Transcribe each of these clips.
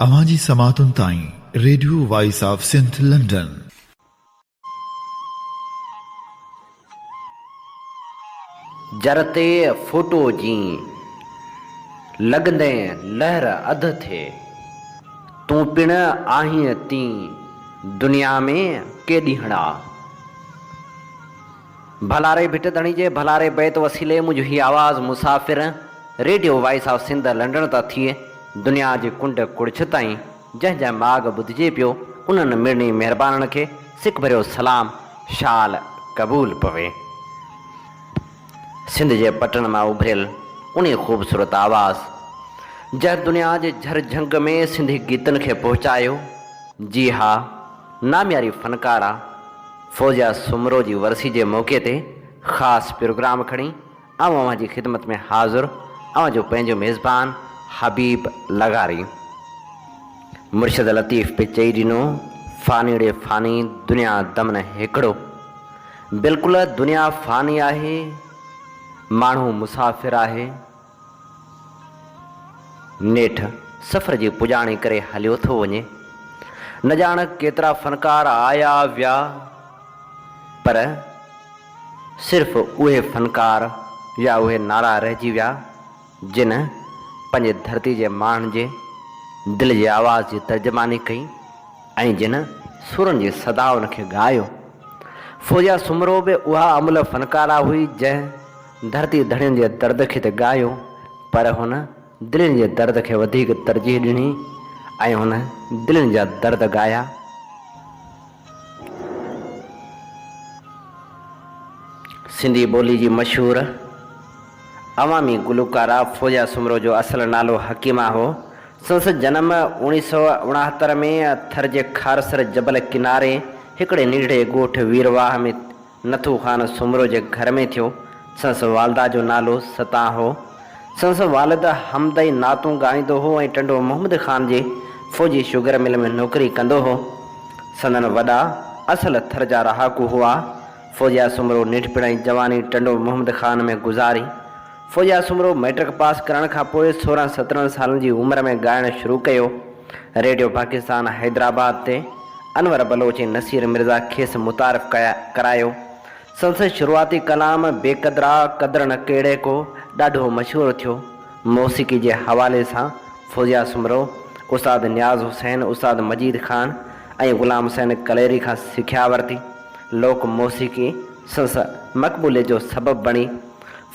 अवांजी समातुन ताईं radio voice of Sindh London. जरते फोटो जी लगंदे लहर अध थे, तू पिण आहीं ती दुनिया में केॾी हड़ा। भलारे भिट धणी जे भलारे बैत वसीले मुझी ही आवाज़ मुसाफ़िर radio voice of Sindh London ता थिए दुनिया जे कुंड कुड़छ ताईं जंहिंजा माग ॿुधिजे पियो उन्हनि मिड़नी महिरबाननि खे सिक भरियो सलाम शाल क़बूल पवे। सिंध जे पटन मां उभरियल उन ख़ूबसूरत आवाज़ जंहिं दुनिया जे झर झंग में सिंधी गीतनि खे पहुचायो। जी हा, नामियारी फ़नकारा फौजिया सुमरो जी वरसी जे मौक़े ते ख़ासि प्रोग्राम खणी अवां जी ख़िदमत में हाज़िर अवां जो पंहिंजो मेज़बान हबीब लगारी। मुर्शिद लतीफ़ पे चई ॾिनो, फ़ानी ॾे फ़ानी दुनिया दमन हिकिड़ो। बिल्कुलु दुनिया फ़ानी आहे, माण्हू मुसाफ़िर आहे। नेठि सफ़र जी पुॼाणी करे हलियो थो वञे। न ॼाण केतिरा फ़नकार आया विया, पर सिर्फ़ उहे फ़नकार या उहे नारा रहिजी विया जिन पंहिंजे धरती जे माण्हुनि जे दिलि जी आवाज़ जी तर्जमानी कई ऐं जिन सुरनि जी सदाउनि खे ॻायो। फौजिया सुमरो बि उहा अमुल फ़नकारा हुई जंहिं धरती धड़ियुनि जे दर्द खे त ॻायो, पर हुन दिलनि जे दर्द खे वधीक तरजीह ॾिनी ऐं हुन दिलनि जा दर्द ॻाया। सिंधी ॿोली जी मशहूर अवामी गुलकारा फौजिया सुमरो जो असल नालो हकीमा हो। संसद जन्म 1969 में थर जे खारसर जबल किनारे हिकिड़े निढड़े ॻोठ वीरवाह में नथू ख़ान सुमरो जे घर में थियो। संस वालदा जो नालो सता हो। संस वालिद हमदई नातूं ॻाईंदो हो ऐं टंडो मोहम्मद ख़ान जे फ़ौजी शुगर मिल में नौकरी कंदो हो। संदन वॾा असल थर जा रहाकू हुआ। फौजिया सुमरो निढपिण ऐं जवानी टंडो मोहम्मद ख़ान में गुज़ारी। फौजिया सुमरो मैट्रिक पास करण खां पोइ 16-17 सालनि जी उमिरि में ॻाइणु शुरू कयो। रेडियो पाकिस्तान हैदराबाद ते अनवर बलोच ऐं नसीर मिर्ज़ा खेसि मुतारिफ़ करायो। संसद शुरूआती कलाम बेक़दरा क़दर न कहिड़े को ॾाढो मशहूरु थियो। मौसीक़ी जे हवाले सां फौजिया सुमरो उस्ताद नियाज़ हुसैन, उस्ताद मजीद ख़ान ऐं ग़ुलाम हुसैन कलेरी खां सिख्या वरिती। लोक मौसीक़ी संस मक़बूले जो सबबु बणी।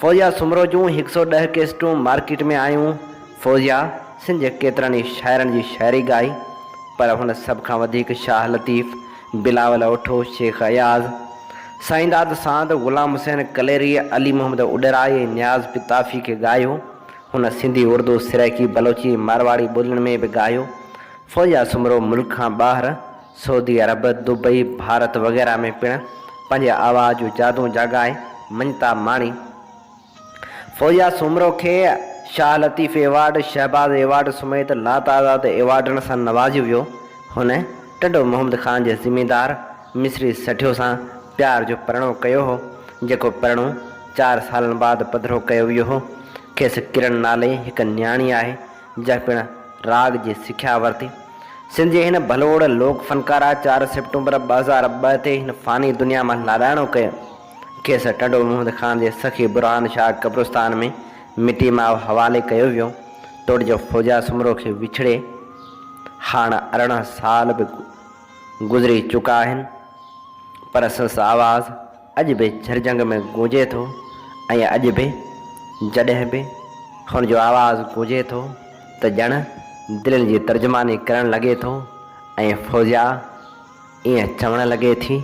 फौजिया सुमरो जूं 110 कैसेटूं मार्केट में आयूं। फौजिया सिंध जे केतिरनि ई शाइरनि जी शाइरी ॻाई, पर हुन सभ खां वधीक शाह लतीफ़, बिलावल ओठो, शेख अयाज़, साईंदाद साद, ग़ुलाम हुसैन कलेरी, अली मोहम्मद उडराई ऐं नियाज़ पिताफ़ी खे ॻायो। हुन सिंधी, उर्दू, सिरैकी, बलोची, मारवाड़ी ॿोलियुनि में बि ॻायो। फौजिया सुमरो मुल्क खां ॿाहिरि सऊदी अरब, दुबई, भारत वग़ैरह में पिणु पंहिंजे आवाज़ जो जादू जाॻाए मञता माणी। फौजिया सुमरो खे शाह लतीफ़ एवार्ड, शहबाज़ एवार्ड समेत लातादाद एवार्डनि सां नवाज़ियो वियो। हुन टंडो मोहम्मद ख़ान जे ज़िमीदार मिस्री सठियो सां प्यार जो परिणो कयो हो, जेको परिणो 4 सालनि बाद पधिरो कयो वियो हो। खेसि किरण नाले हिकु न्याणी आहे जंहिं पिणु राग जी सिख्या वरिती। सिंध जे हिन भलोड़ लोक फ़नकारा 4 सेप्टेम्बर 2002 ते हिन फ़ानी दुनिया मां लाॾाणो कयो। खेसि टंडो मोहम्मद ख़ान जे सखी बुरहान शाह कब्रिस्तान में मिटी मां हवाले कयो वियो। तोड़ जो फौजिया सुमरो खे विछड़े हाणे 18 साल बि गुज़री चुका आहिनि, पर संस आवाज़ अॼु बि झरझंग में गूंजे थो ऐं अॼु बि जॾहिं बि हुन जो आवाज़ गूंजे थो त ॼण दिलनि जी तर्जमानी करणु लॻे थो ऐं फौजिया ईअं चवणु लॻे थी,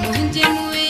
मुझे मुए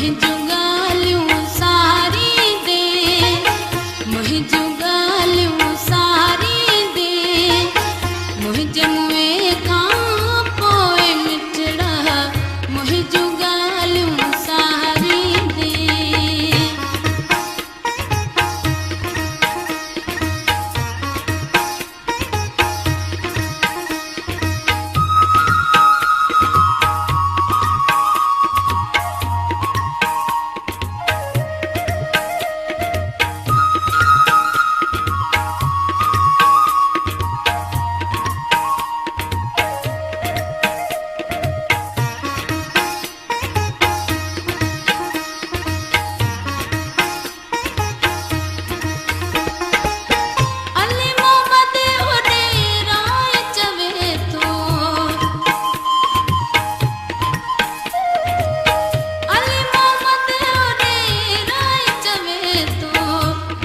मुंहिंजूं ॻाल्हियूं सारी दे, मुंहिंजूं ॻाल्हियूं सारी दे, मुंहिंजे मुंहं खां पोइ मिठड़ा मुंहिंजूं ॻाल्हियूं सारी दे। अली मोहम्मद होॾे राय चवे थो, अली मोहम्मद होॾे राय चवे थो,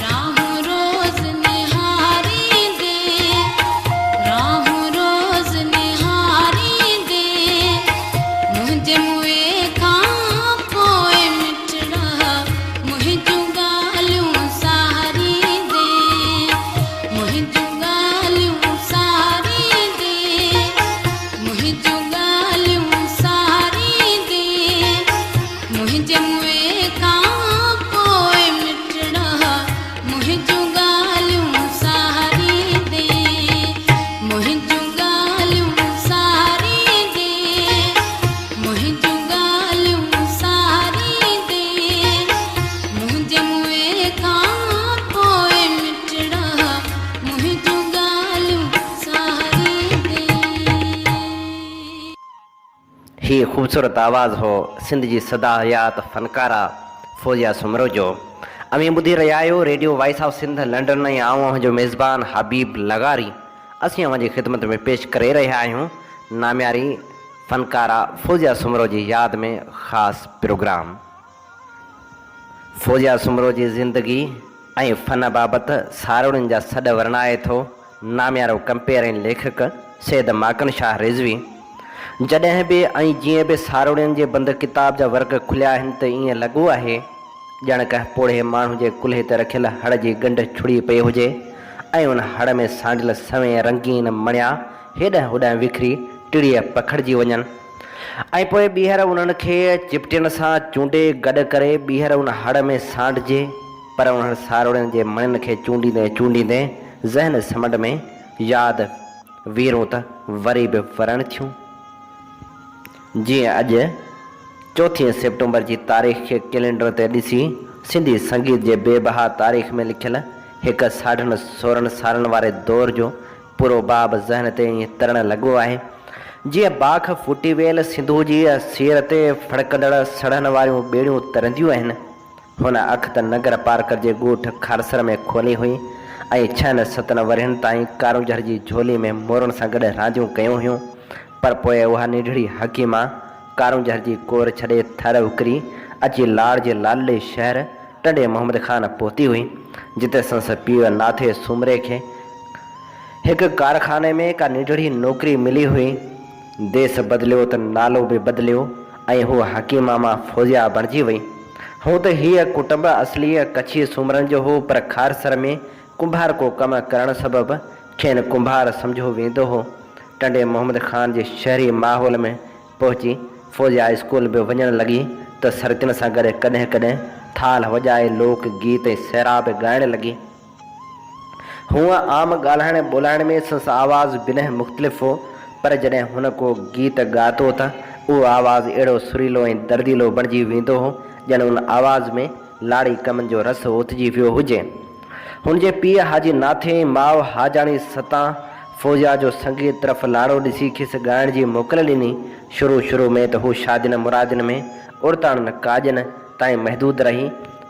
राहूं रोज़ निहारी दे, राहूं रोज़ निहारी दे, मुंहिंजे मुंहं खां पोइ मिठड़ा मुंहिंजूं ॻाल्हियूं सारी दे, मुंहिंजूं ॻाल्हियूं सारी दे, मुंहिंजूं ॻाल्हियूं सारी दे, मुंहिंजे मुंहं खां पोइ मिठड़ा मुंहिंजूं ॻाल्हियूं सारी दे, मुंहिंजूं ॻाल्हियूं सारी दे, मुंहिंजूं ॻाल्हियूं सारी दे, मुंहिंजे मुंहं खां पोइ मिठड़ा मुंहिंजूं ॻाल्हियूं सारी दे। ही खूबसूरत आवाज़ हो सिंध जी सदाहयात फनकारा फौजिया सुमरो जो। अमी ॿुधी रहिया आहियो radio voice of Sindh London ऐं आऊं जो मेज़बान हबीब लगारी असीं अव्हांजी ख़िदमत में पेश करे रहिया आहियूं नाम्यारी फनकारा फौजिया सुमरो जी यादि में ख़ासि प्रोग्राम। फौजिया सुमरो जी ज़िंदगी ऐं फ़न बाबति सारोड़ियुनि जा सॾ वर्णाए थो नाम्यारो कंपेयर ऐं लेखक सैद माकन शाह रिज़वी। जॾहिं बि ऐं जीअं बि सारोड़ियुनि जे बंदि किताब जा वर्क खुलिया आहिनि त ईअं लॻो आहे ॼण कंहिं पोड़े माण्हू जे कुल्हे ते रखियल हड़ जी गंढ छुड़ी पई हुजे ऐं उन हड़ में सांडियल सवें रंगीन मणिया हेॾां होॾां विखरी टिड़ीअ पखिड़िजी वञनि ऐं पोइ ॿीहर उन्हनि खे चिपटियुनि सां चूंडे गॾु करे ॿीहर उन हड़ में सांडिजे। पर उन्हनि सारोड़ियुनि जे मणियुनि खे चूंडींदे चूंडींदे ज़हन समुंड में यादि वीरूं त वरी बि वरण थियूं। जीअं अॼु 4 सेप्टेम्बर जी तारीख़ खे कैलेंडर ते ॾिसी सिंधी संगीत जे बेबहा तारीख़ में लिखियल हिकु 16.5 सालनि वारे दौर जो पूरो बाब ज़हन ते ईअं तरण लॻो आहे जीअं बाख फूटी वियल सिंधू जी सीर ते फड़कंदड़ सड़न वारियूं ॿेड़ियूं तरंदियूं आहिनि। हुन अख त नगर पार्कर जे ॻोठ खारसर में खोली हुई ऐं 6-7 वरनि ताईं कारूंझर जी झोली में मोरनि सां गॾु रांदियूं कयूं हुयूं। पर पोइ उहा निढड़ी हकीमा कारूंझर जी कोर छॾे थर उकरी अची लाड़ जे लाले शहर टंडे मोहम्मद ख़ान पहुती हुई जिते संस पीउ नाथे सुमरे खे हिकु कारखाने में का निढड़ी नौकिरी मिली हुई। देश बदिलियो त नालो बि बदिलियो ऐं हू हकीमा मां फौजिया बणिजी वई। हूं त हीअ कुटुंब असली कच्छी सुमरनि जो हो पर खारसर में कुंभार को कमु करण सबबि खेनि कुंभार सम्झो वेंदो हो। टंडे मोहम्मद ख़ान जे शहरी माहौल में पहुची फौजिया स्कूल बि वञणु लॻी त सरतियुनि सां गॾु कॾहिं कॾहिं थाल वॼाए लोक गीत ऐं सैराब ॻाइणु लॻी। हूअं आम ॻाल्हाइण ॿोलाइण में संस आवाज़ बिना मुख़्तलिफ़ हो पर जॾहिं हुन को गीत ॻातो त उहो आवाज़ु अहिड़ो सुरीलो ऐं दर्दीलो बणिजी वेंदो हो ॼण उन आवाज़ में लाड़ी कमनि जो रस ओतिजी वियो हुजे। हुनजे पीउ हाजी नाथे माउ हाजाणी सतां फौजिया जो संगीत तरफ़ लाड़ो ॾिसी खेसि ॻाइण जी मोकल ॾिनी। शुरू में त हू शादियुनि मुरादियुनि में उर्ताणनि काजनि ताईं महदूद रही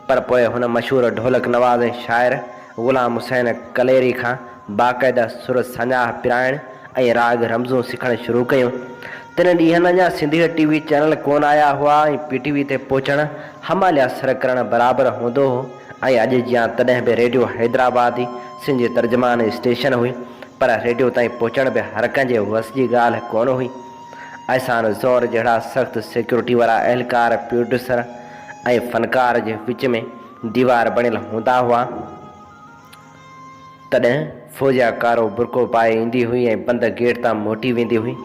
पर पोइ हुन मशहूरु ढोलक नवाज़ ऐं शाइर ग़ुलाम हुसैन कलेरी खां बाक़ाइदा सुर सञाह पिराइण ऐं राग रमज़ूं सिखणु शुरू कयूं। तिन ॾींहंनि अञा सिंधी टीवी चैनल कोन आया हुआ ऐं PTV ते पहुचणु हमालिया सर करणु बराबरि हूंदो हो ऐं अॼु जीअं तॾहिं बि रेडियो हैदराबाद ई सिंधी तर्जमान स्टेशन हुई पर रेडियो ताईं पहुचण बि हर कंहिंजे वस जी ॻाल्हि कोन हुई। अहसान ज़ोर जहिड़ा सख़्तु सिक्योरिटी वारा अहलकार प्रोड्यूसर ऐं फ़नकार जे विच में दीवार बणियल हूंदा हुआ। तॾहिं फ़ौजिया कारो बुरको पाए ईंदी हुई ऐं बंदि गेट तां मोटी वेंदी हुई।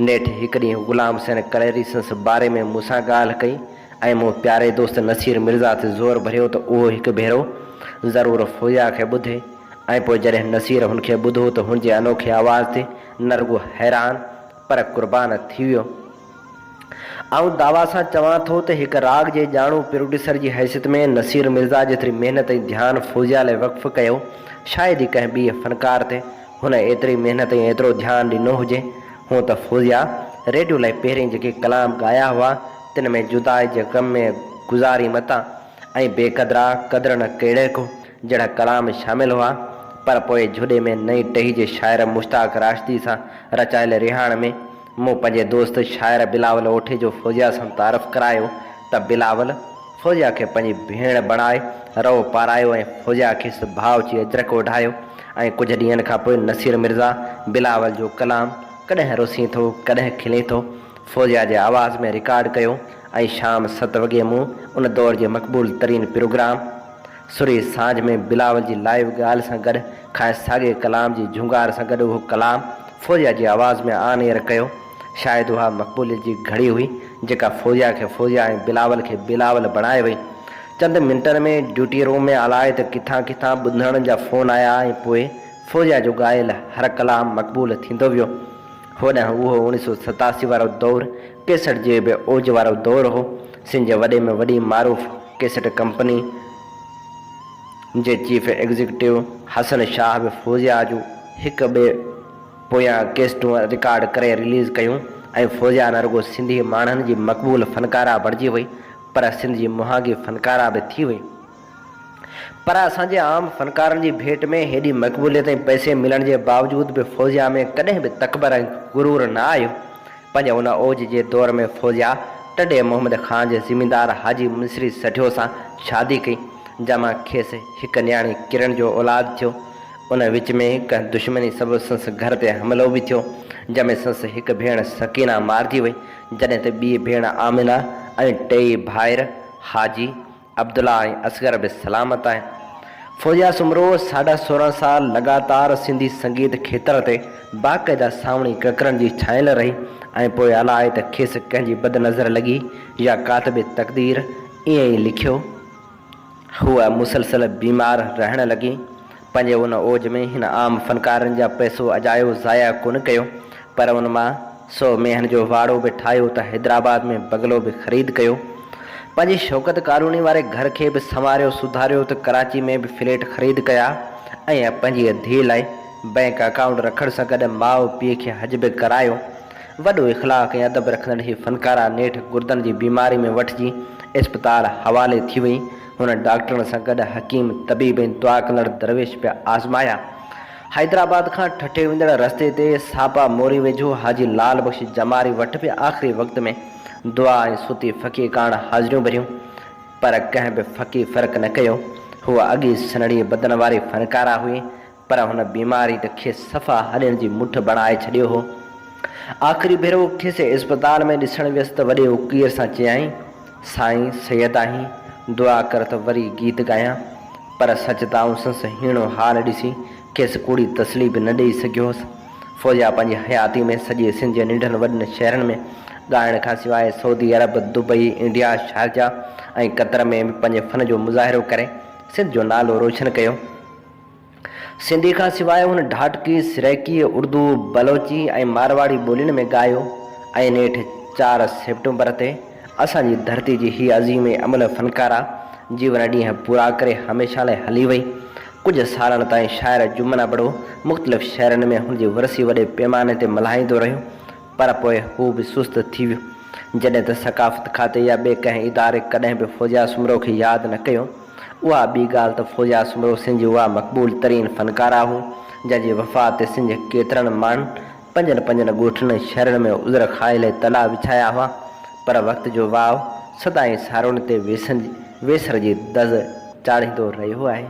नेठि हिकु ॾींहुं ग़ुलाम हुसैन कलेरी संस बारे में मूंसां ॻाल्हि कई ऐं मूं प्यारे दोस्त नसीर मिर्ज़ा ते ज़ोर भरियो त उहो हिकु भेरो ज़रूरु फ़ौजिया खे ॿुधे। ऐं पोइ जॾहिं नसीर हुनखे ॿुधो त हुनजे अनोखे आवाज़ ते न रुॻो हैरान पर क़ुर्बान थी वियो। आउं दावा सां चवां थो त हिकु राग जे ॼाणू प्रोड्यूसर जी हैसियत में नसीर मिर्ज़ा जेतिरी महिनत ऐं ध्यानु फ़ौजिया लाइ वक़्फ़ु कयो शायदि ई कंहिं ॿिए फ़नकार ते हुन एतिरी महिनत ऐं एतिरो ध्यानु ॾिनो हुजे। हूअं त फ़ौजिया रेडियो लाइ पहिरीं जेके कलाम ॻाया हुआ तिन में जुदाई जे ग़म में गुज़ारी मता ऐं बेक़दरा क़दुरु न कहिड़े को जहिड़ा कलाम शामिल हुआ। पर पोइ जुॾे में नई टही जे शाइर मुश्ताक राशिदी सां रचायल रिहाण में मूं पंहिंजे दोस्त शाइर बिलावल ओठे जो फ़ौजिया सां तारीफ़ करायो त बिलावल फ़ौजिया खे पंहिंजी भेण बणाए रओ पारायो ऐं फ़ौजिया खेसि भाउ अची अजरक ओढायो। ऐं कुझु ॾींहंनि खां पोइ नसीर मिर्ज़ा बिलावल जो कलाम कॾहिं रुसी थो कॾहिं खिले थो फ़ौजिया जे आवाज़ में रिकॉर्ड कयो ऐं शाम 7 वॻे मूं उन दौर जे मक़बूल तरीन प्रोग्राम सुरी सांझ में बिलावल जी लाइव ॻाल्हि सां गॾु खां साॻे कलाम जी झुंगार सां गॾु उहो कलाम फ़ौजिया जी आवाज़ में आन एयर कयो। शायदि उहा मक़बूलियत जी घड़ी हुई जेका फ़ौजिया खे फ़ौजिया ऐं बिलावल खे बिलावल बणाए वई। चंद मिंटनि में ड्यूटी रूम में आलाए त किथां किथां ॿुधण जा फ़ोन आया ऐं पोइ फ़ौजिया जो ॻायल हर कलाम मक़बूल थींदो वियो। होॾां उहो 1987 वारो दौरु कैसेट जे बि ओज वारो दौरु हो। सिंध जे वॾे में वॾी मारूफ़ कैसेट कंपनी जे चीफ एग्ज़ीक्यूटिव हसन शाह बि फ़ौजिया जूं हिक ॿिए पोयां कैसेटूं रिकॉर्ड करे रिलीज़ कयूं ऐं फ़ौजिया न रुॻो सिंधी माण्हुनि जी मक़बूल फ़नकारा बणिजी वई पर सिंध जी मुहागी फ़नकारा बि थी वई। पर असांजे आम फ़नकारनि जी भेट में हेॾी मक़बूलियत ऐं पैसे मिलण जे बावजूदि बि फ़ौजिया में कॾहिं बि तकबर ऐं गुरूर न आयो। पंहिंजे उन ओज जे दौर में फ़ौजिया टॾे मोहम्मद ख़ान जे ज़िमीदार हाजी मिस्री सठियो सां शादी कई जंहिंमां खेसि हिकु न्याणी किरण जो औलाद थियो। उन विच में कंहिं दुश्मनी सबबि संसि घर ते हमिलो बि थियो जंहिंमें संसि हिकु भेण सकीना मारिजी वई जॾहिं त ॿी भेण आमिना ऐं टेई भाइर हाजी अब्दुल्ला ऐं असगर बि सलामत आहिनि। फ़ौजिया सुमरो 16.5 साल लॻातार सिंधी संगीत खेत्र ते बाक़ाइदा सावणी ककरनि जी छायल रही ऐं पोइ अलाए त खेसि कंहिंजी बदनज़र लॻी या कातिबे तक़दीर ईअं ई लिखियो हूअ मुसलसल बीमार रहण लॻी। पंहिंजे उन ओज में हिन आम फ़नकारनि जा पैसो अजायो ज़ाया कोन कयो पर उन मां 100 मेहन जो वाड़ो बि ठाहियो त हैदराबाद में बंगलो बि ख़रीद कयो। पंहिंजी शौक़त कॉलोनी वारे घर खे बि संवारियो सुधारियो त कराची में बि फ्लैट ख़रीद कया ऐं पंहिंजी धीअ लाइ बैंक अकाउंट रखण सां गॾु माउ पीउ खे हज बि करायो। वॾो इख़लाक़ ऐं अदब रखंदड़ ही फ़नकारा नेठि गुर्दनि जी बीमारी में वठिजी इस्पताल हवाले थी वई। हुन डॉक्टरनि सां गॾु हकीम तबीब ऐं दुआ कंदड़ दरवेश पिया आज़माया। हैदराबाद खां ठठे वेंदड़ रस्ते ते सापा मोरी वेझो हाजी लाल बख़्श जमारी वटि बि आख़िरी वक़्त में दुआ ऐं सुती फ़क़ी काण हाज़िरियूं भरियूं पर कंहिं बि फ़क़ी फ़र्क़ु न कयो। हूअ अॻी सनड़ी बदन वारी फ़नकारा हुई पर हुन बीमारी त खेसि सफ़ा हॾनि जी मुठ बणाए छॾियो हो। आख़िरी भेरो खेसि इस्पताल में ॾिसणु वियसि त वॾे उकीर सां चयाईं साईं सैयद आहीं दुआ कर त वरी गीत ॻायां पर सच त आऊं संसि हीणो हाल ॾिसी खेसि कूड़ी तसली बि न ॾेई सघियो हुअसि। फ़ौजिया पंहिंजी हयाती में सॼे सिंध जे नंढनि वॾनि शहरनि में ॻाइण खां सवाइ सऊदी अरब दुबई इंडिया शारजाह ऐं कतर में बि पंहिंजे फ़न जो मुज़ाहिरो करे सिंध जो नालो रोशन कयो। सिंधी खां सवाइ हुन ढाटकी सिरैकी उर्दू बलोची ऐं मारवाड़ी ॿोलियुनि में ॻायो ऐं नेठि 4 सेप्टेम्बर ते असांजी धरती जी हीअ अज़ीम अमल फ़नकारा जीवन ॾींहं पूरा करे हमेशह लाइ हली वई। कुझु सालनि ताईं शाइर जुमना बड़ो मुख़्तलिफ़ शहरनि में हुनजी वरसी वॾे पैमाने ते मल्हाईंदो रहियो पर पोइ हू बि सुस्त थी वियो जॾहिं त सक़ाफ़त खाते या ॿिए कंहिं इदारे कॾहिं बि फ़ौजिया सुमरो खे यादि न कयो। उहा ॿी ॻाल्हि त फ़ौजिया सुमरो सिंध जी उहा मक़बूल तरीन फ़नकारा हो जंहिंजी वफ़ात ते सिंध केतिरनि माण्हुनि पंजनि ॻोठनि शहरनि में उज़र खाइल तला विछाया हुआ पर वक़्त जो वाव सदाईं सारोन ते वेसर जी दज़ चाढ़ींदो रहियो आहे।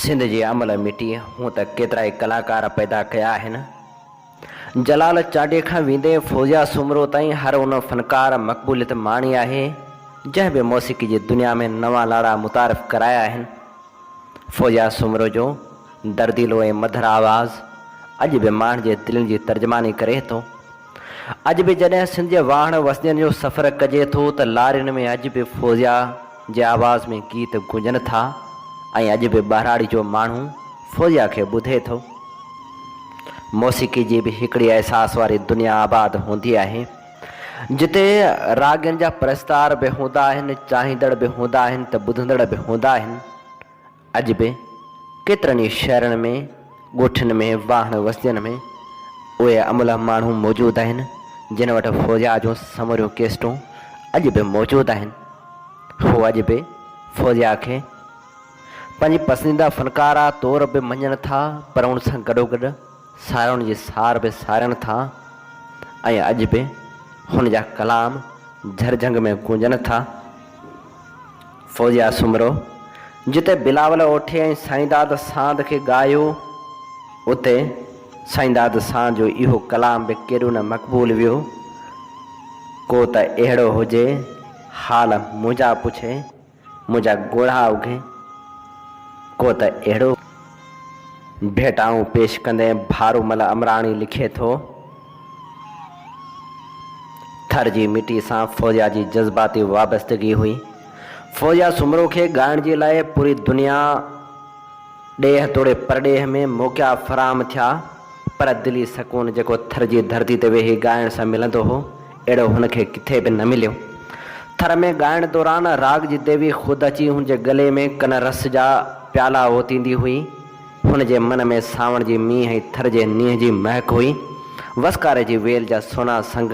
सिंध जे अमल मिटी हूँ त केतिरा ई कलाकार पैदा कया आहिनि। जलाल चाडे खां वेंदे फौजिया सुमरो ताईं हर उन फ़नकार मक़बूलियत माणी आहे जंहिं बि मौसीक़ी जी दुनिया में नवां लाड़ा मुतारिफ़ कराया आहिनि। फौजिया सुमरो जो दर्दीलो ऐं मधुर आवाज़ अॼु बि माण्हुनि जे दिलनि जी तर्जमानी करे थो। अॼु बि जॾहिं सिंध जे वाहण वसजनि जो सफ़र कजे थो त लारियुनि में अॼु बि फौजिया जे आवाज़ में गीत गुंजनि था ऐं अॼु बि ॿाहिराड़ी जो माण्हू फौजिया खे ॿुधे थो। मौसीक़ी जी बि हिकिड़ी अहसास वारी दुनिया आबाद हूंदी आहे जिते रागनि जा प्रस्तार बि हूंदा आहिनि, चाहींदड़ बि हूंदा आहिनि त ॿुधंदड़ बि हूंदा आहिनि। अॼु बि केतिरनि ई शहरनि में, ॻोठनि में, वाहण वसजनि में उहे अमला माण्हू मौजूदु आहिनि जिन वटि फौजिया जूं समूरियूं केस्टूं अॼु बि मौजूदु आहिनि। हू अॼु बि फौजिया खे पंहिंजी पसंदीदा फ़नकारा तौर बि मञनि था, पर उन सां गॾोगॾु सारुनि जी सार बि सारनि था ऐं अॼु बि हुन जा कलाम झरझंग में गूंजनि था। फौजिया सुमरो जिते बिलावल ओठे ऐं साईंदाद सांद खे ॻायो, उते साईंदाद सांद जो इहो कलाम बि केॾो न मक़बूल वियो। को त अहिड़ो हुजे हाल मुंहिंजा पुछे मुंहिंजा ॻोढ़ा उघे, को त अहिड़ो भेटाऊं पेश कंदे भारूमल अमराणी लिखे थो। थर जी मिटी सां फौजिया जी जज़्बाती वाबस्तगी हुई। फौजिया सुमरो खे ॻाइण जे लाइ पूरी दुनिया ॾेह तोड़े परॾेह में मौक़िया फ़राहम थिया, पर दिली सकून जेको थर जी धरती ते वेही ॻाइण सां मिलंदो हो अहिड़ो हुनखे किथे बि न मिलियो। थर में ॻाइण दौरान राग जी देवी ख़ुदि अची हुनजे गले में कन रस जा प्याला ओतींदी हुई। हुन जे मन में सावण जी मींहं ऐं थर जे नींहं जी महक हुई। वसकारे जी वेल जा सोना संग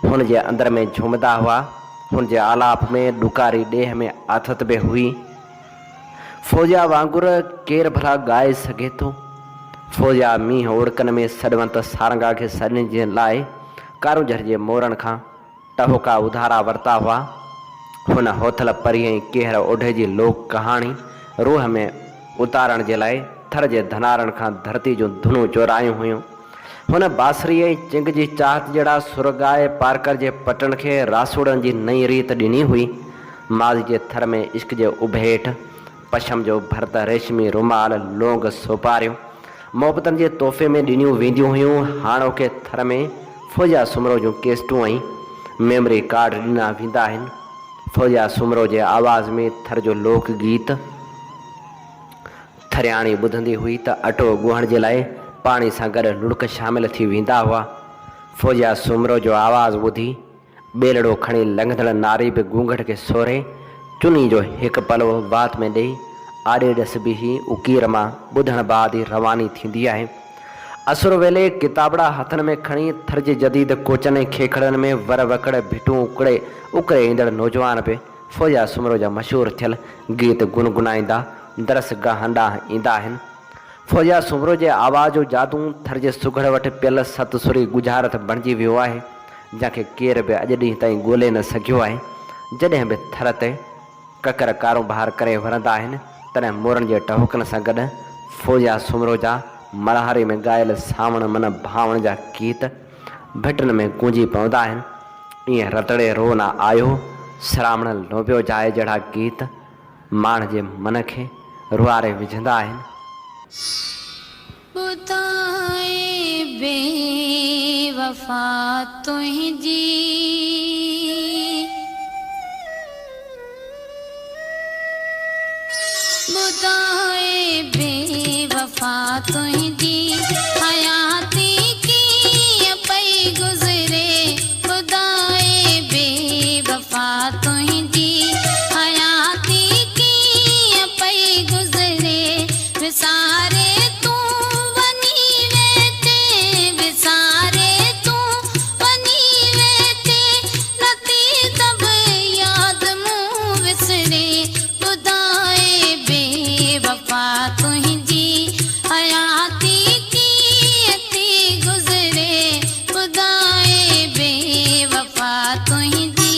हुन जे अंदर में झूमदा हुआ। हुन जे आलाप में ॾुकारी ॾेह में आथत बि हुई। फौजिया वांगुरु केरु भला ॻाए सघे थो। फौजिया मींहं उड़कनि में सॾवंत सारंगा खे सॾनि जे लाइ कारूंझर जे मोरनि खां टहोका उधारा वरिता हुआ। हुन होथल परी ऐं केहर ओढे जी लोक कहाणी रूह में उतारण जे लाइ थर जे धनारनि खां धरती जूं धुनूं चोरायूं हुयूं। हुन बांसुरी ऐं चिंग जी चाहत जहिड़ा सुर ॻाए पारकर जे पटण खे रासूड़नि जी नई रीत ॾिनी हुई। माज़ी जे थर में इश्क जे उभेठ, पशम जो भरत रेशमी रुमाल, लौंग सोपारियूं मोहबतनि जे तोहफ़े में ॾिनियूं वेंदियूं हुयूं। हाणोके थर में फौजिया सुमरो जूं केस्टूं ऐं मेमरी कार्ड ॾिना वेंदा आहिनि। फौजिया सुमरो जे आवाज़ में थर जो लोक गीत थरियाणी ॿुधंदी हुई त अटो ॻोहण जे लाइ पाणी सां गॾु लुड़क शामिल थी वेंदा हुआ। फौजिया सुमरो जो आवाज़ु ॿुधी ॿेलड़ो खणी लंघंदड़ नारी बि घूंघट खे सोरे चुनी जो हिकु पलो वात में ॾेई आॾे ॾस बि ही उकीर मां ॿुधण बाद ई रवानी थींदी आहे। असुर वेले किताबड़ा हथनि में खणी थर जे जदीद कोचनि ऐं खेखड़नि में वर वकड़ भिटूं उकरे ईंदड़ नौजवान बि फौजिया सुमरो जा मशहूरु थियल गीत गुनगुनाईंदा दरसगाह ॾांहुं ईंदा आहिनि। फौजिया सुमरो जे आवाज़ जो जादू थर जे सुघड़ वटि पियल सतसुरी गुजारत बणिजी वियो आहे, जंहिंखे केर बि अॼु ॾींहं ताईं ॻोल्हे न सघियो आहे। जॾहिं बि थर ते ककर कारोबार करे वरंदा आहिनि तॾहिं मोरनि जे टहुकनि सां गॾु फौजिया सुमरो जा मल्हारी में ॻायल सावण मन भावण जा गीत भिटनि में गूंजी पवंदा आहिनि। ईअं रतड़े रो न आयो सरामण लोबियो जाए जहिड़ा गीत माण्हू जे मन खे रुआरे विझंदा आहिनि। ॿुधाए बेवफ़ा तुंहिंजी ॿुधाए बेवफ़ा तुंहिंजी हयाती कीअं पई गुज़रे ॿुधाए बेवफ़ा तुंहिंजी हयाती कीअं पई गुज़रे विसारे तूं वञी वेठे विसारे तूं वञी वेठे नथी तब यादि मूं विसरे ॿुधाए बेवफ़ा तुंहिंजी हयाती कीअं थी गुज़रे ॿुधाए बेवफ़ा तुंहिंजी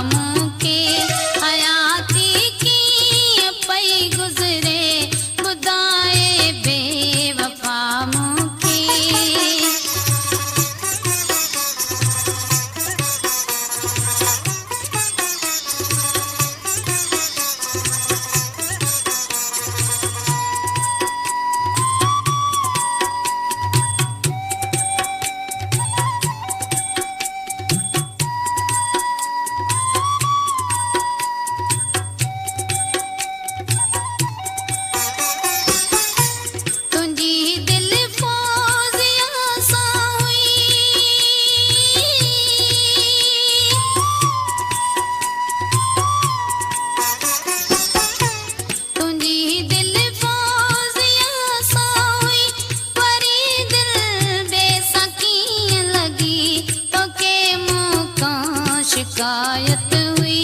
मूंखे हयाती कीअं पई गुज़रे ॿुधाए बेवफ़ा मूंखे तुंहिंजी दिलि फौज़िया सां हुई तुंहिंजी दिलि फौज़िया सां हुई वरी दिलि ॿिए सां कीअं लॻी तोखे मूंखां शिकायत हुई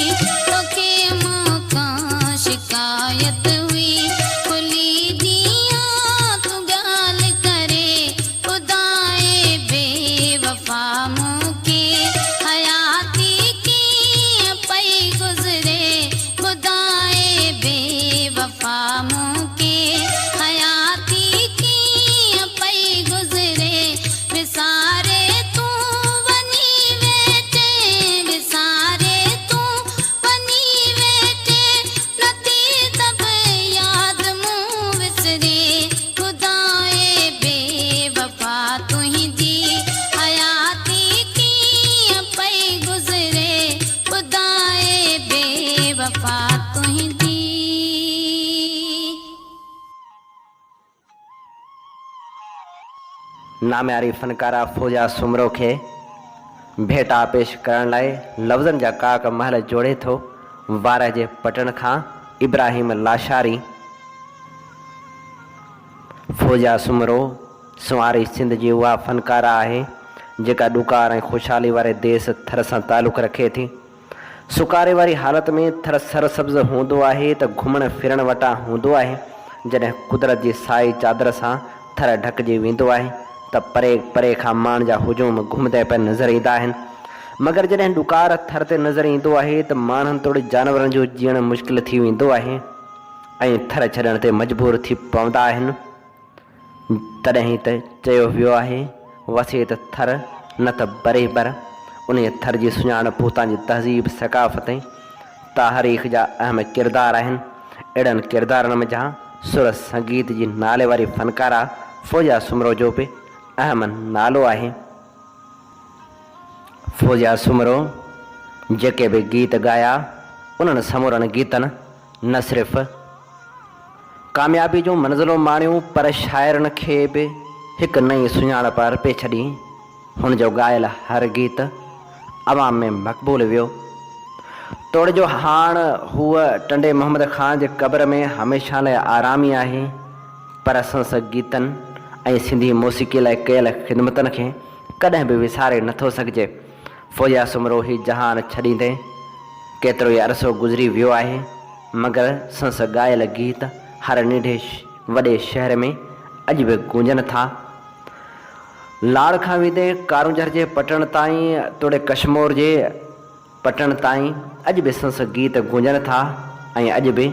तोखे मूंखां शिकायत हुई खुली दियां तूं ॻाल्हि करे ॿुधाए बेवफ़ा मूंखे हयाती कीअं पई गुज़रे ॿुधाए बेवफ़ा मूंखे हयाती कीअं पई गुज़रे विसारे तूं वञी वेठे विसारे तूं वञी वेठे नथी तब यादि मूं विसरे ॿुधाए बेवफ़ा तुंहिंजी हयाती कीअं पई गुज़रे ॿुधाए बेवफ़ा तुंहिंजी नाम्यारी फनकारा फौजा सुमरो खे भेटा पेश करण लाइ लफ़्ज़नि जा काक महल जोड़े थो वार जे पटण खां इब्राहिम लाशारी। फौजा सुमरो सुवारी सिंध जी उहा फनकारा आहे जेका ॾुकार ऐं ख़ुशहाली वारे देस थर सां तालुक़ु रखे थी। सुकारे वारी हालत में थर सरसब्ज़ हूंदो आहे त घुमण फिरण वटां हूंदो आहे। जॾहिं कुदरत जी साई चादर सां थर ढकिजी वेंदो आहे त परे परे खां माण्हुनि जा हुजूम घुमंदे पिया नज़र ईंदा आहिनि। मगर जॾहिं ॾुकार थर ते नज़र ईंदो आहे त माण्हुनि तोड़े जानवरनि जो जीअणु मुश्किल थी वेंदो आहे ऐं थर छॾण ते मजबूर थी पवंदा आहिनि। तॾहिं त चयो वियो आहे वसे त थर न त बरेबर। उन थर जी सुञाणप हुतां जी तहज़ीब सकाफ़त ऐं तारीख़ जा अहम किरदार आहिनि। अहिड़नि किरदारनि में जहां सुर संगीत जी नाले वारी फनकारा फौजा सुमरो जो बि अहम नालो आहे। फौजा सुमरो जेके बि गीत ॻाया उन्हनि समूरनि गीतनि न सिर्फ़ु कामयाबी जूं मंज़िलूं माणियूं पर शाइरनि खे बि हिकु नई सुञाणप अर्पे छॾी। हुन जो ॻायल हर गीत अवाम में मक़बूल वियो। तोड़ जो हाण हूअ टंडे मोहम्मद ख़ान जे क़ब्र में हमेशह लाइ आरामी आहे पर संस गीतनि ऐं सिंधी मौसीक़ी लाइ कयल ख़िदमतनि खे कॾहिं बि विसारे नथो सघिजे। फौजा सुमरो ही जहान छॾींदे केतिरो ई अरसो गुज़री वियो आहे मगर संस ॻायल गीत हर नंढे वॾे शहर में अॼु बि गूंजनि था। लाड़ खां वेंदे कारूंझर जे पटण ताईं तोड़े कश्मीर जे पटण ताईं अॼु बि संस गीत गूंजनि था ऐं अॼु बि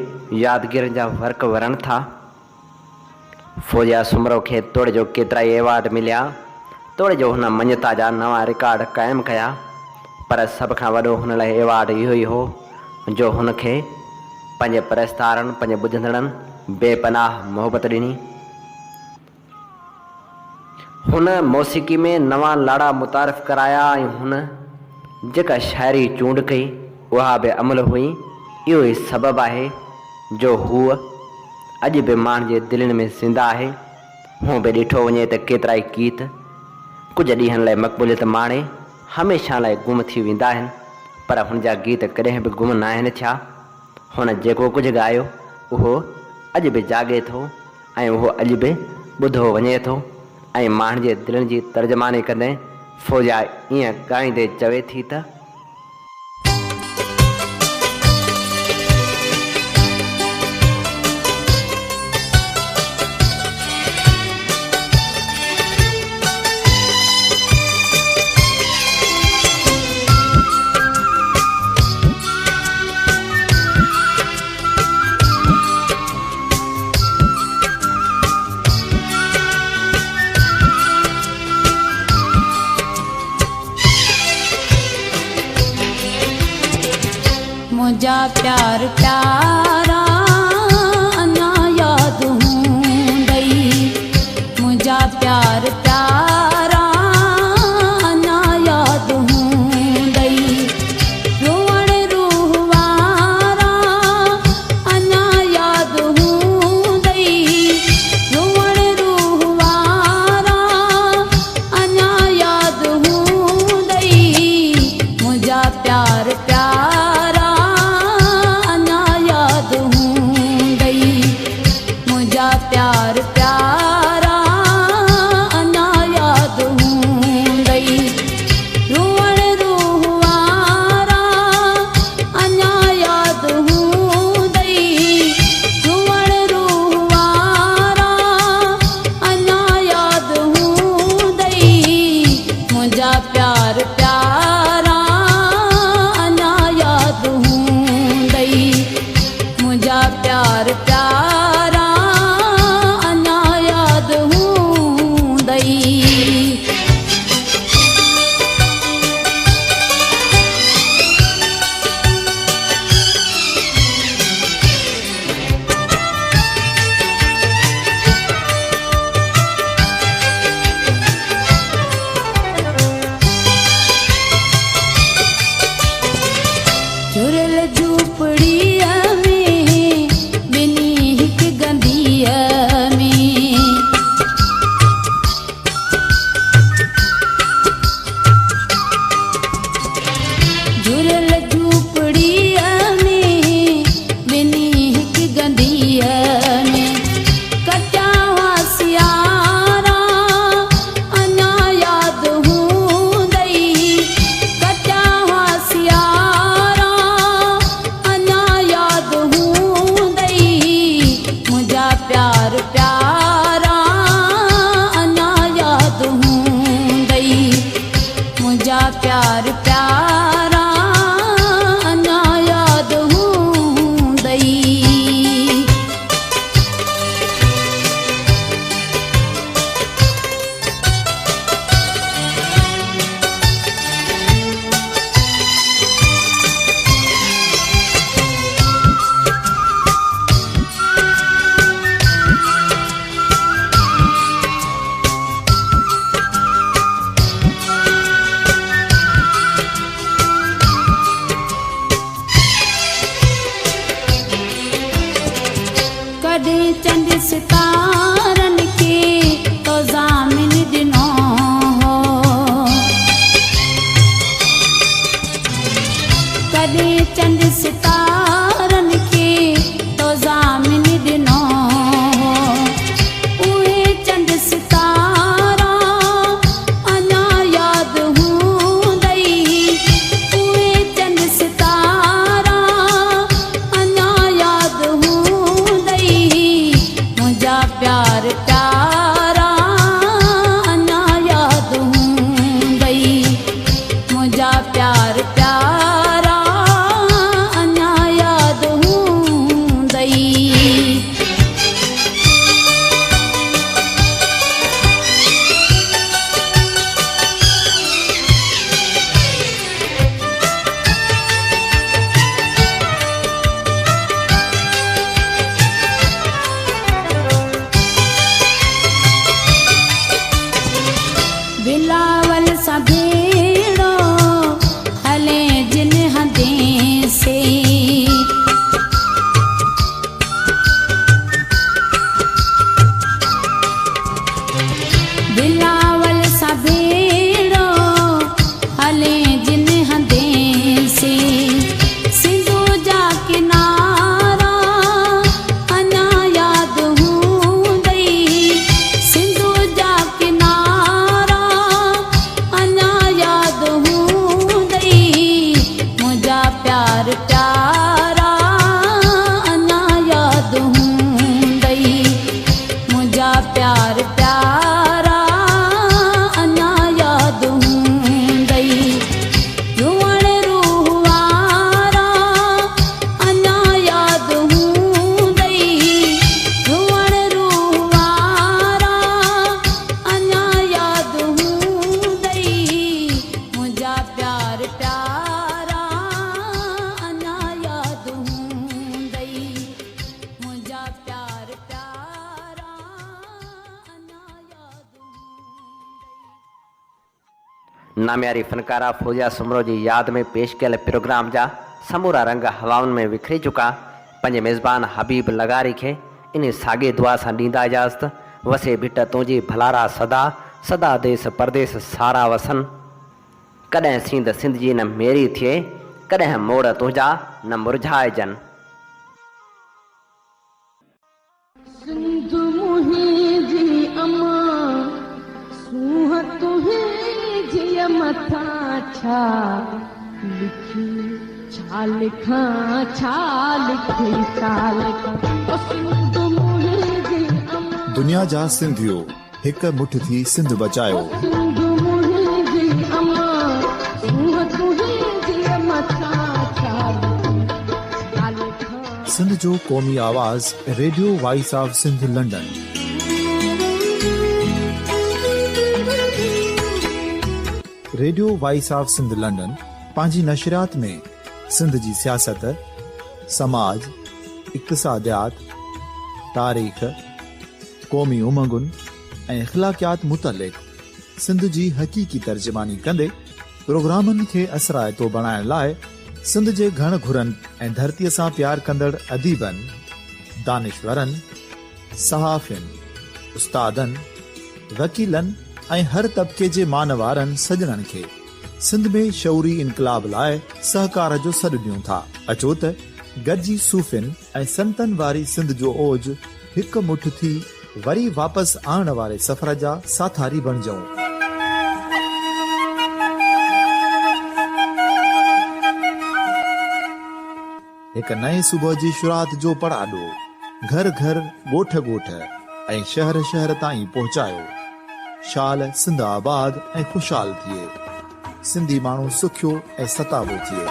यादगिरियुनि जा वर्क वरनि था। फौजा सुमरो खे तोड़े जो केतिरा ई एवार्ड मिलिया। तोड़े जो हुन मञता जा नवां रिकॉर्ड क़ाइमु कया पर सभ खां वॾो हुन लाइ एवार्ड इहो ई हो जो हुनखे पंहिंजे परस्तारनि पंहिंजे ॿुधंदड़नि बेपनाह मोहबत ॾिनी। हुन मौसीक़ी में नवां लाड़ा मुतारिफ़ कराया ऐं हुन जेका शाइरी चूंड कई उहा बि अमल हुई। इहो ई सबबु आहे जो हूअ अॼु बि माण्हुनि जे दिलनि में ज़िंदा आहे। हूअं बि ॾिठो वञे त केतिरा ई गीत कुझु ॾींहंनि लाइ मक़बूलियत माणे हमेशह लाइ गुम थी वेंदा आहिनि पर हुन जा गीत कॾहिं बि गुम न आहिनि थिया। हुन जेको कुझु ॻायो उहो अॼु बि जाॻे थो ऐं उहो अॼु बि ॿुधो वञे थो ऐं माण्हुनि जे दिलनि जी तर्जमानी कंदे फौजा ईअं ॻाईंदे चवे थी त मुझा प्यार प्यारा अना याद हूंदई मुझा प्यार प्यारा अना याद हूंदई रोअण रूह वारा अना याद हूंदई रोअण रूह वारा अना याद हूंदई मुझा प्यार प्यारा अना याद हूंदई मुझा प्यार प्यारा अना याद हूंदई रोअण रूह वारा अना याद हूंदई रोअण रूह वारा अना याद हूंदई मुझा प्यार प्यारा अना याद हूंदई मुझा प्यार प्यारा अना याद हूंदई झुरल झूपड़ीअ में ॿिनी हिक गंदीअ में झुरल झूपड़ीअ में ॿिनी हिक गंदीअ में कटिया हुआ सियारा अना याद हूंदई कटिया हुआ सियारा अना याद हूंदई मुझा प्यार प्यारा अना याद हूंदई मुझा प्यार प्यारा अना याद हूंदई कॾहिं चंड सितारनि खे तो ज़ामिन ॾिनो हो कॾहिं चंड सितारनि खे तो ज़ामिन ॾिनो हो उहे चंड सितारा अना याद हूंदई उहे चंड सितारा अना याद हूंदई मुझा प्यार प्यारा अना याद हूंदई मुझा प्यार प्यारा अना याद हूंदई बिलावल सा भेड़ो हले जिन हदें से बिलावल सा भेड़ो हले जिन हदें से सिंधु जा किनारा अना याद हूंदई सिंधु जा किनारा अना याद हूंदई मुझा प्यार प्यारा अना याद हूंदई मुझा प्यार प्यारा अना याद हूंदई रोअण रूह वारा अना याद हूंदई रोअण रूह वारा अना याद हूंदई मुझा प्यार प्यारा अना याद नाम्यारी फनकारा फौजिया सुमरो जी यादि में पेश कयल प्रोग्राम जा समूरा रंग हवाउनि में विखरी चुका। पंहिंजे मेज़बान हबीब लगारी खे इन साॻे दुआ सां ॾींदा इजाज़त। वसे भिट तुंहिंजी भलारा सदा, सदा देस परदेस सारा वसन। कॾहिं सींद सिंध जी न मेरी थिए, कॾहिं मोड़ तुंहिंजा न मुरझाइजनि। सिंध मुंहिंजी अमा सूंह तुंहिंजी मथां छा लिखी, छा लिखां छा लिखी, छा लिखां। सिंध मुंहिंजी अमा, दुनिया जा सिंधियो हिक मुठ थी सिंध बचायो। सिंध मुंहिंजी अमा सूंह तुंहिंजी मथां छा लिखी, छा लिखां। सिंध जो क़ौमी आवाज़ radio voice of Sindh London. Radio voice of Sindh London पंहिंजी नशरियात में सिंध जी सियासत, समाज, इक़्तिसादियात, तारीख़, क़ौमी उमंगुनि ऐं इख़्लाक़ियात मुतलिक़ सिंध जी हक़ीक़ी तर्जुमानी कंदे प्रोग्रामनि खे असराइतो बणाइण लाइ सिंध जे घण घुरनि ऐं धरतीअ सां प्यार कंदड़ अदीबनि, दानिशवरनि, सहाफ़ियुनि, उस्तादनि, वकीलनि ऐं हर तबिके जे मानवारनि सजणनि खे सिंध में शऊरी इनकलाब लाइ सहकार जो सॾु ॾियूं था। अचो त गॾिजी सूफ़ियुनि ऐं संतनि वारी सिंध जो ओज हिकु मुठ थी वरी वापसि आणण वारे सफ़र जा साथारी बणिजऊं। हिक नए सुबुह जी शुरूआत जो पड़ाॾो घर घर, ॻोठ ॻोठ ऐं शहर शहर ताईं पहुचायो। शाल सिंध आबाद ऐं ख़ुशहाल थिए, सिंधी माण्हू सुखियो ऐं सताबो थिए।